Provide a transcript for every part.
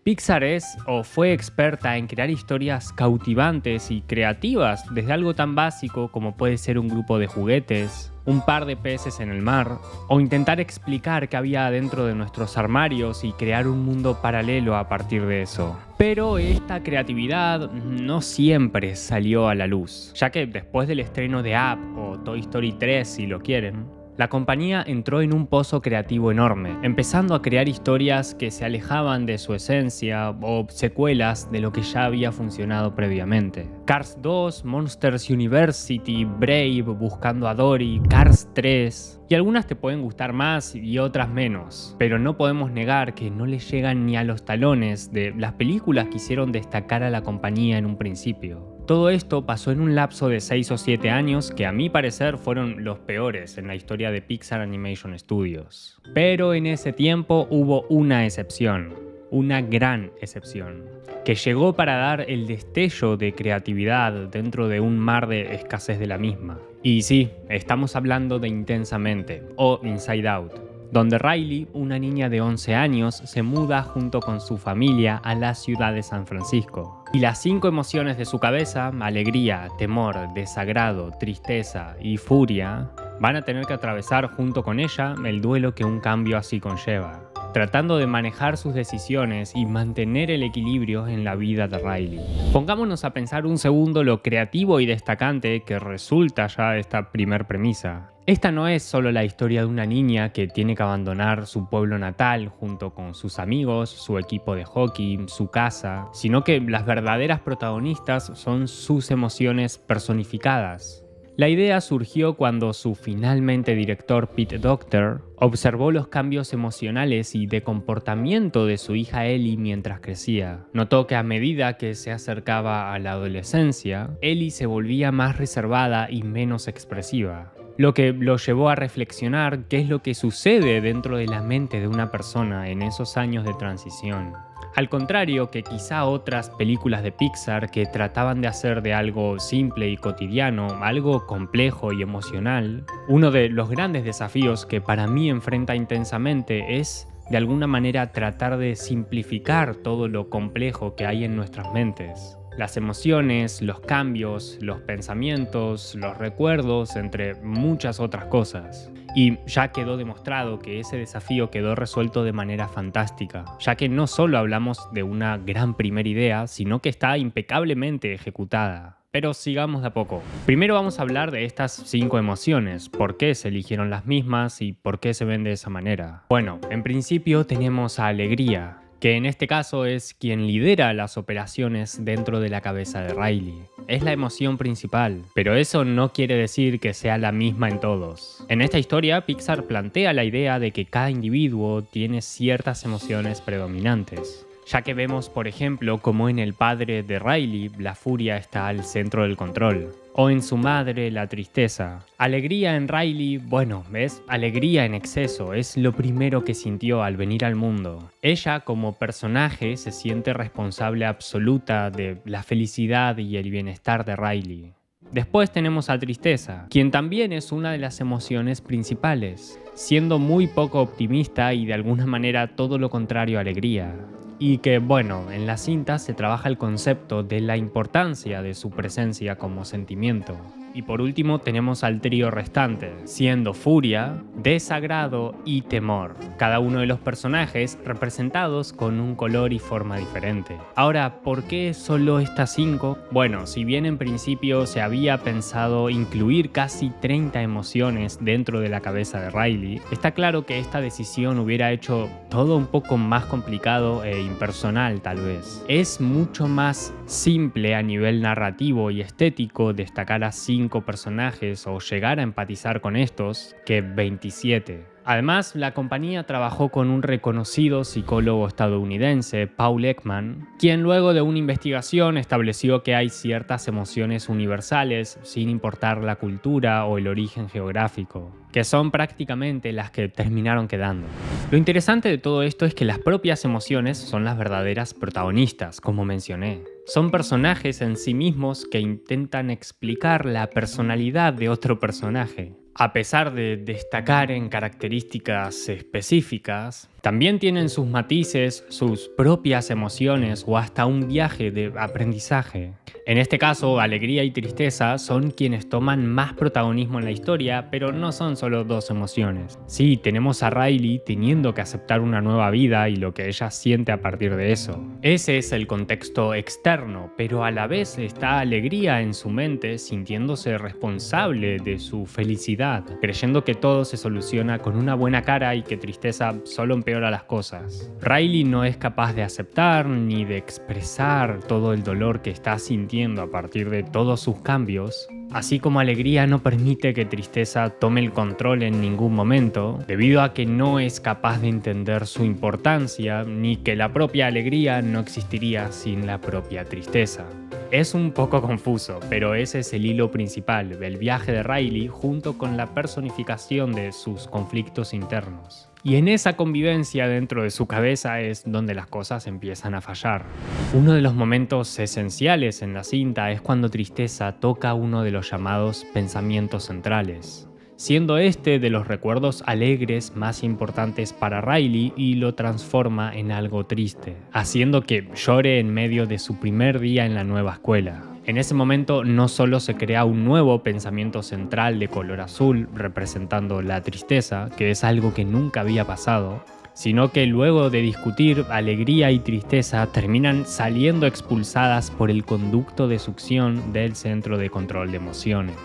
Pixar es o fue experta en crear historias cautivantes y creativas, desde algo tan básico como puede ser un grupo de juguetes, un par de peces en el mar, o intentar explicar qué había dentro de nuestros armarios y crear un mundo paralelo a partir de eso. Pero esta creatividad no siempre salió a la luz, ya que después del estreno de Up o Toy Story 3 si lo quieren, la compañía entró en un pozo creativo enorme, empezando a crear historias que se alejaban de su esencia o secuelas de lo que ya había funcionado previamente. Cars 2, Monsters University, Brave, Buscando a Dory, Cars 3... Y algunas te pueden gustar más y otras menos, pero no podemos negar que no le llegan ni a los talones de las películas que hicieron destacar a la compañía en un principio. Todo esto pasó en un lapso de 6 o 7 años que a mi parecer fueron los peores en la historia de Pixar Animation Studios. Pero en ese tiempo hubo una excepción, una gran excepción, que llegó para dar el destello de creatividad dentro de un mar de escasez de la misma. Y sí, estamos hablando de Intensamente, o Inside Out, donde Riley, una niña de 11 años, se muda junto con su familia a la ciudad de San Francisco. Y las 5 emociones de su cabeza, alegría, temor, desagrado, tristeza y furia, van a tener que atravesar junto con ella el duelo que un cambio así conlleva, tratando de manejar sus decisiones y mantener el equilibrio en la vida de Riley. Pongámonos a pensar un segundo lo creativo y destacante que resulta ya esta primer premisa. Esta no es solo la historia de una niña que tiene que abandonar su pueblo natal junto con sus amigos, su equipo de hockey, su casa, sino que las verdaderas protagonistas son sus emociones personificadas. La idea surgió cuando su finalmente director Pete Docter observó los cambios emocionales y de comportamiento de su hija Ellie mientras crecía. Notó que a medida que se acercaba a la adolescencia, Ellie se volvía más reservada y menos expresiva, lo que lo llevó a reflexionar qué es lo que sucede dentro de la mente de una persona en esos años de transición. Al contrario que quizá otras películas de Pixar que trataban de hacer de algo simple y cotidiano, algo complejo y emocional, uno de los grandes desafíos que para mí enfrenta Intensamente es, de alguna manera, tratar de simplificar todo lo complejo que hay en nuestras mentes. Las emociones, los cambios, los pensamientos, los recuerdos, entre muchas otras cosas. Y ya quedó demostrado que ese desafío quedó resuelto de manera fantástica, ya que no solo hablamos de una gran primera idea, sino que está impecablemente ejecutada. Pero sigamos de a poco. Primero vamos a hablar de estas 5 emociones, por qué se eligieron las mismas y por qué se ven de esa manera. Bueno, en principio tenemos a alegría, que en este caso es quien lidera las operaciones dentro de la cabeza de Riley. Es la emoción principal, pero eso no quiere decir que sea la misma en todos. En esta historia, Pixar plantea la idea de que cada individuo tiene ciertas emociones predominantes, ya que vemos, por ejemplo, como en el padre de Riley, la furia está al centro del control, o en su madre, la tristeza. Alegría en Riley, bueno, es alegría en exceso, es lo primero que sintió al venir al mundo. Ella, como personaje, se siente responsable absoluta de la felicidad y el bienestar de Riley. Después tenemos a tristeza, quien también es una de las emociones principales, siendo muy poco optimista y de alguna manera todo lo contrario a alegría. Y que, bueno, en la cinta se trabaja el concepto de la importancia de su presencia como sentimiento. Y por último tenemos al trío restante, siendo furia, desagrado y temor. Cada uno de los personajes representados con un color y forma diferente. Ahora, ¿por qué solo estas 5? Bueno, si bien en principio se había pensado incluir casi 30 emociones dentro de la cabeza de Riley, está claro que esta decisión hubiera hecho todo un poco más complicado e impersonal tal vez. Es mucho más simple a nivel narrativo y estético destacar a 5 personajes o llegar a empatizar con estos que 27. Además, la compañía trabajó con un reconocido psicólogo estadounidense, Paul Ekman, quien luego de una investigación estableció que hay ciertas emociones universales sin importar la cultura o el origen geográfico, que son prácticamente las que terminaron quedando. Lo interesante de todo esto es que las propias emociones son las verdaderas protagonistas, como mencioné. Son personajes en sí mismos que intentan explicar la personalidad de otro personaje. A pesar de destacar en características específicas, también tienen sus matices, sus propias emociones o hasta un viaje de aprendizaje. En este caso, alegría y tristeza son quienes toman más protagonismo en la historia, pero no son solo dos emociones. Sí, tenemos a Riley teniendo que aceptar una nueva vida y lo que ella siente a partir de eso. Ese es el contexto externo, pero a la vez está alegría en su mente sintiéndose responsable de su felicidad, creyendo que todo se soluciona con una buena cara y que tristeza solo empeora las cosas. Riley no es capaz de aceptar ni de expresar todo el dolor que está sintiendo a partir de todos sus cambios, así como alegría no permite que tristeza tome el control en ningún momento, debido a que no es capaz de entender su importancia, ni que la propia alegría no existiría sin la propia tristeza. Es un poco confuso, pero ese es el hilo principal del viaje de Riley junto con la personificación de sus conflictos internos. Y en esa convivencia dentro de su cabeza es donde las cosas empiezan a fallar. Uno de los momentos esenciales en la cinta es cuando Tristeza toca uno de los llamados pensamientos centrales, siendo este de los recuerdos alegres más importantes para Riley y lo transforma en algo triste, haciendo que llore en medio de su primer día en la nueva escuela. En ese momento no solo se crea un nuevo pensamiento central de color azul representando la tristeza, que es algo que nunca había pasado, sino que luego de discutir, alegría y tristeza terminan saliendo expulsadas por el conducto de succión del centro de control de emociones,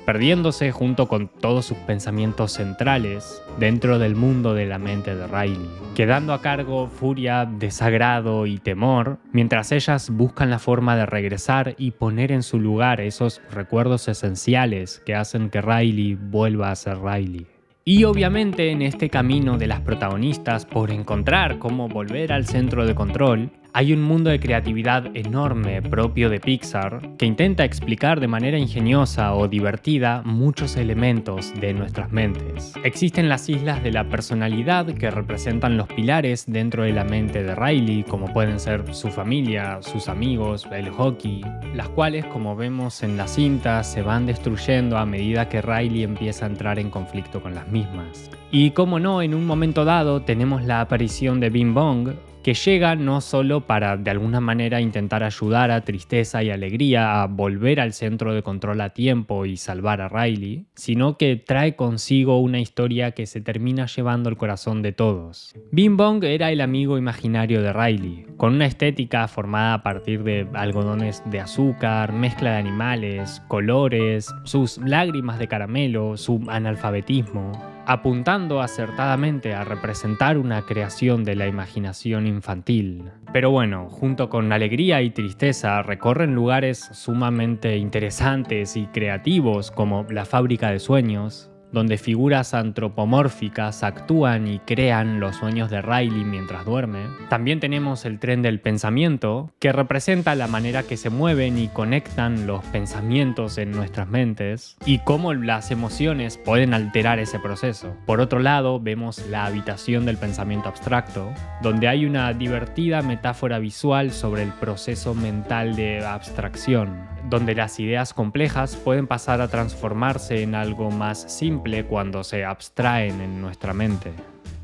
perdiéndose junto con todos sus pensamientos centrales dentro del mundo de la mente de Riley, quedando a cargo furia, desagrado y temor, mientras ellas buscan la forma de regresar y poner en su lugar esos recuerdos esenciales que hacen que Riley vuelva a ser Riley. Y obviamente en este camino de las protagonistas por encontrar cómo volver al centro de control, hay un mundo de creatividad enorme propio de Pixar que intenta explicar de manera ingeniosa o divertida muchos elementos de nuestras mentes. Existen las islas de la personalidad que representan los pilares dentro de la mente de Riley, como pueden ser su familia, sus amigos, el hockey, las cuales, como vemos en la cinta, se van destruyendo a medida que Riley empieza a entrar en conflicto con las mismas. Y como no, en un momento dado tenemos la aparición de Bing Bong, que llega no solo para de alguna manera intentar ayudar a Tristeza y Alegría a volver al centro de control a tiempo y salvar a Riley, sino que trae consigo una historia que se termina llevando el corazón de todos. Bing Bong era el amigo imaginario de Riley, con una estética formada a partir de algodones de azúcar, mezcla de animales, colores, sus lágrimas de caramelo, su analfabetismo, apuntando acertadamente a representar una creación de la imaginación infantil. Pero bueno, junto con Alegría y Tristeza recorren lugares sumamente interesantes y creativos como la Fábrica de Sueños, donde figuras antropomórficas actúan y crean los sueños de Riley mientras duerme. También tenemos el tren del pensamiento, que representa la manera que se mueven y conectan los pensamientos en nuestras mentes y cómo las emociones pueden alterar ese proceso. Por otro lado, vemos la habitación del pensamiento abstracto, donde hay una divertida metáfora visual sobre el proceso mental de abstracción, donde las ideas complejas pueden pasar a transformarse en algo más simple cuando se abstraen en nuestra mente.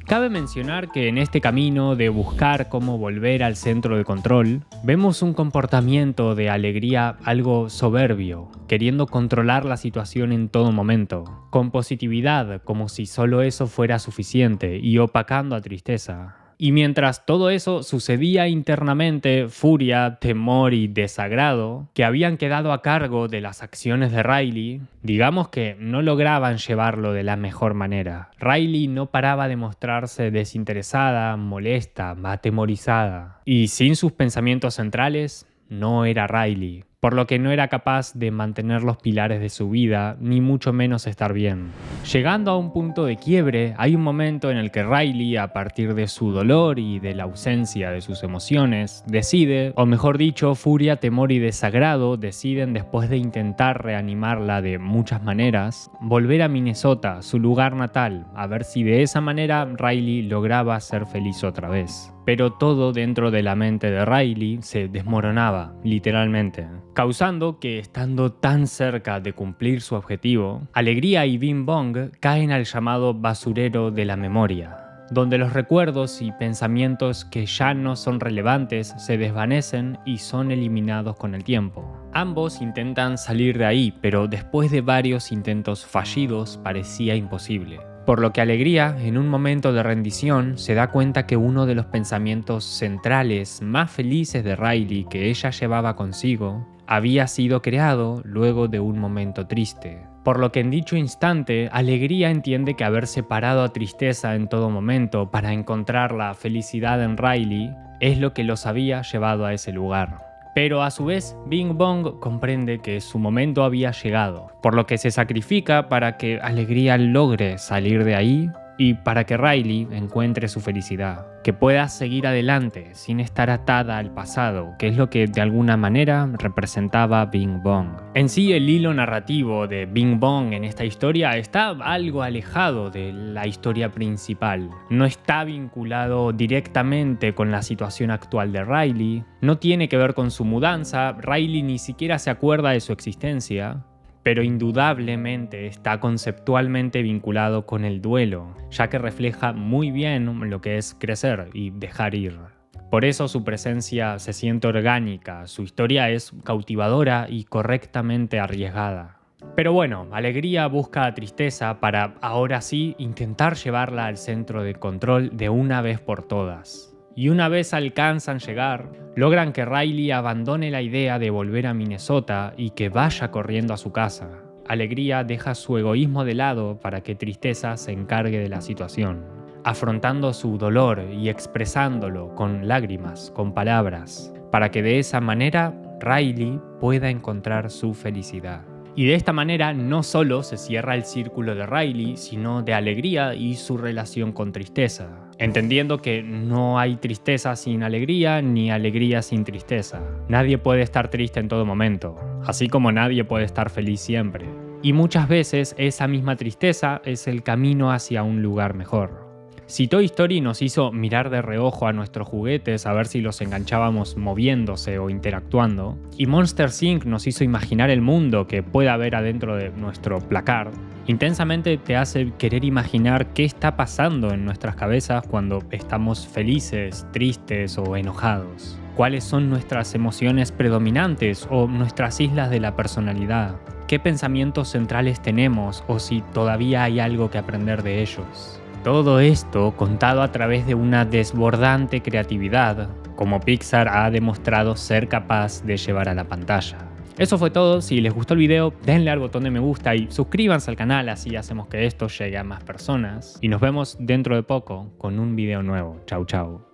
Cabe mencionar que en este camino de buscar cómo volver al centro de control, vemos un comportamiento de Alegría algo soberbio, queriendo controlar la situación en todo momento, con positividad como si solo eso fuera suficiente y opacando a Tristeza. Y mientras todo eso sucedía internamente, furia, temor y desagrado, que habían quedado a cargo de las acciones de Riley, digamos que no lograban llevarlo de la mejor manera. Riley no paraba de mostrarse desinteresada, molesta, atemorizada. Y sin sus pensamientos centrales, no era Riley, por lo que no era capaz de mantener los pilares de su vida, ni mucho menos estar bien. Llegando a un punto de quiebre, hay un momento en el que Riley, a partir de su dolor y de la ausencia de sus emociones, decide, o mejor dicho, furia, temor y desagrado deciden, después de intentar reanimarla de muchas maneras, volver a Minnesota, su lugar natal, a ver si de esa manera Riley lograba ser feliz otra vez. pero todo dentro de la mente de Riley se desmoronaba, literalmente, causando que, estando tan cerca de cumplir su objetivo, Alegría y Bing Bong caen al llamado basurero de la memoria, donde los recuerdos y pensamientos que ya no son relevantes se desvanecen y son eliminados con el tiempo. Ambos intentan salir de ahí, pero después de varios intentos fallidos parecía imposible. Por lo que Alegría, en un momento de rendición, se da cuenta que uno de los pensamientos centrales más felices de Riley que ella llevaba consigo había sido creado luego de un momento triste. Por lo que en dicho instante, Alegría entiende que haber separado a Tristeza en todo momento para encontrar la felicidad en Riley es lo que los había llevado a ese lugar. Pero a su vez, Bing Bong comprende que su momento había llegado, por lo que se sacrifica para que Alegría logre salir de ahí y para que Riley encuentre su felicidad, que pueda seguir adelante sin estar atada al pasado, que es lo que de alguna manera representaba Bing Bong. En sí, el hilo narrativo de Bing Bong en esta historia está algo alejado de la historia principal. No está vinculado directamente con la situación actual de Riley, no tiene que ver con su mudanza, Riley ni siquiera se acuerda de su existencia, pero indudablemente está conceptualmente vinculado con el duelo, ya que refleja muy bien lo que es crecer y dejar ir. Por eso su presencia se siente orgánica, su historia es cautivadora y correctamente arriesgada. Pero bueno, Alegría busca a Tristeza para ahora sí intentar llevarla al centro de control de una vez por todas. Y una vez alcanzan llegar, logran que Riley abandone la idea de volver a Minnesota y que vaya corriendo a su casa. Alegría deja su egoísmo de lado para que Tristeza se encargue de la situación, afrontando su dolor y expresándolo con lágrimas, con palabras, para que de esa manera Riley pueda encontrar su felicidad. Y de esta manera no solo se cierra el círculo de Riley, sino de Alegría y su relación con Tristeza, entendiendo que no hay tristeza sin alegría, ni alegría sin tristeza. Nadie puede estar triste en todo momento, así como nadie puede estar feliz siempre. Y muchas veces esa misma tristeza es el camino hacia un lugar mejor. Si Toy Story nos hizo mirar de reojo a nuestros juguetes a ver si los enganchábamos moviéndose o interactuando, y Monsters Inc. nos hizo imaginar el mundo que puede haber adentro de nuestro placard, intensamente te hace querer imaginar qué está pasando en nuestras cabezas cuando estamos felices, tristes o enojados. ¿Cuáles son nuestras emociones predominantes o nuestras islas de la personalidad? ¿Qué pensamientos centrales tenemos o si todavía hay algo que aprender de ellos? Todo esto contado a través de una desbordante creatividad, como Pixar ha demostrado ser capaz de llevar a la pantalla. Eso fue todo. Si les gustó el video, denle al botón de me gusta y suscríbanse al canal, así hacemos que esto llegue a más personas. Y nos vemos dentro de poco con un video nuevo. Chau chau.